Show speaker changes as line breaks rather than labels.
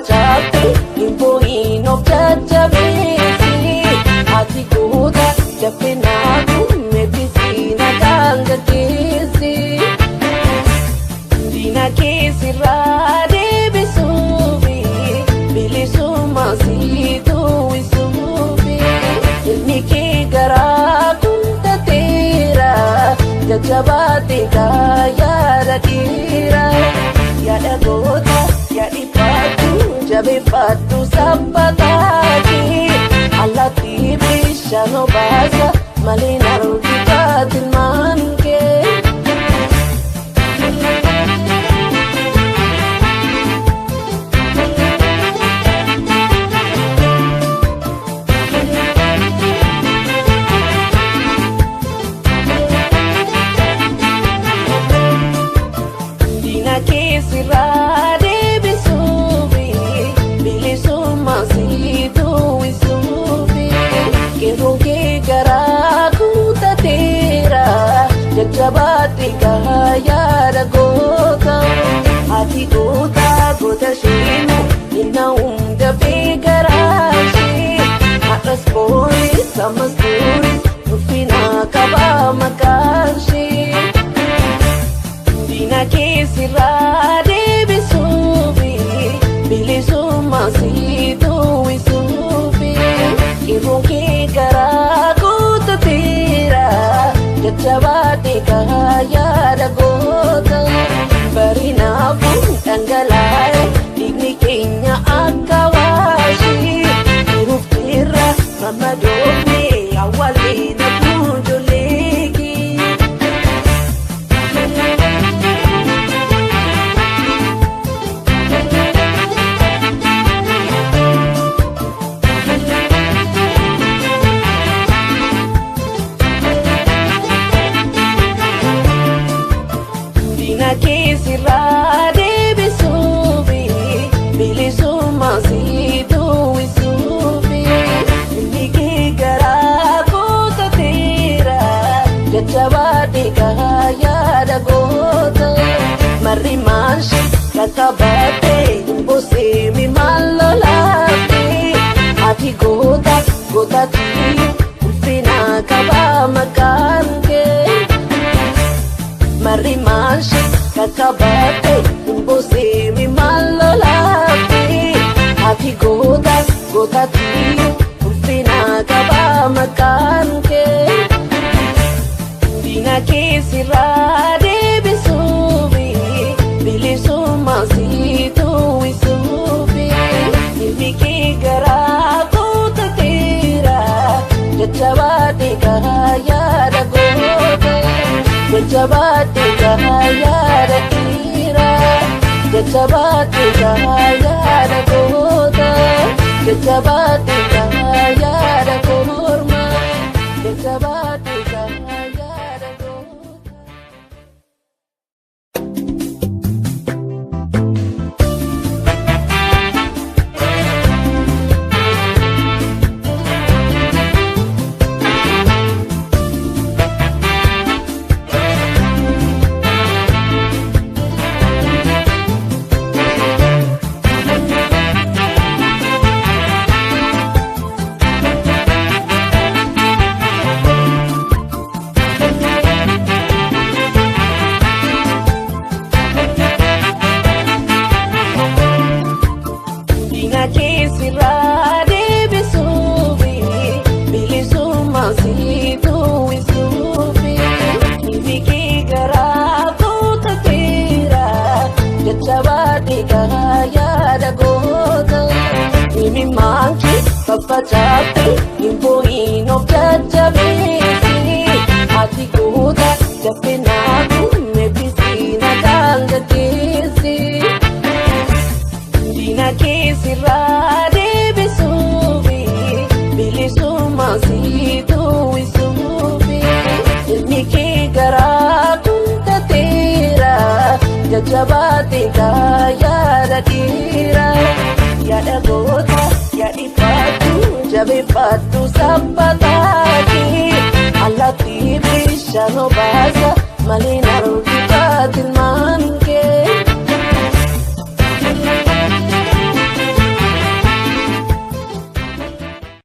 facaate imbo'in of jajjabeessi ati goota daffe naafu meebbisiina kan gaggeessi diina keessirraa deebisuufi bilisummaa siitu isuufi ilmi kee garaa kuntateera jajjabaate kaa yaada dhiira yaada goota yaadifadhu jabeeffadhu sabbataati allatti bishaan obaasa malee nargifaatin maan kee diina keessirraa deebisuufi bilisummaa siitu isuufi qeerroon kee garaa guutateera jajjabaadhe kaa yaada goota ati goota goota sheenu inna hunda beekaraashee har'as booris ammas duris ulfina qabaa maqaanshee diina keessirraa deebisuufi bilisummaa siitu isuufi qeerroon kee garaa guutateera jajjabaadhe kaa yaada goota barinaafuu dhangalaa'e dhiigni keenya akka waashii hirufteerra mammadoofne awwaallee nabuu ijoolleeki diina keessirraa deebisuufi bilisummaa siitu isuufi ilmi kee garaa guutateera jajjabaadhe kaa yaada goota marri maanshi kakkabaate imboseemi maal lolaate ati goota gootatti ulfina qabaa maqaan kee marri maanshi kakkabaate imboseemi maal lolaate ati goota gootatti ulfina qabaa maqaan kee diina keessirraa deebisuufi bilisummaa siitu isuufi ilmi kee garaa guutateera jajjabaadhe kaa yaada goota jajjabaadhe kaa yaada dhiira jajjabaadhe kaa yaada goota jajjabaadhe kaa yaada kormaa jajjabaadhe kaa yaada goota. diina keessirraa deebisuufi bilisummaa siitu isuufi ilmi kee garaa guutateera jajjabaadhe kaa yaada goota ilmi maankee faffacaate imbo'in of jajjabeessi ati goota daffe naafu meebbisiina kan gaggeessi diina keessirraa deebisuufi bilisummaa siitu isuufi ilmi kee garaa kuntateera jajjabaate kaa yaada dhiira yaada goota yaadifadhu jabeeffadhu sabbataati allatti bishaan obaasa malee nargifaatin maan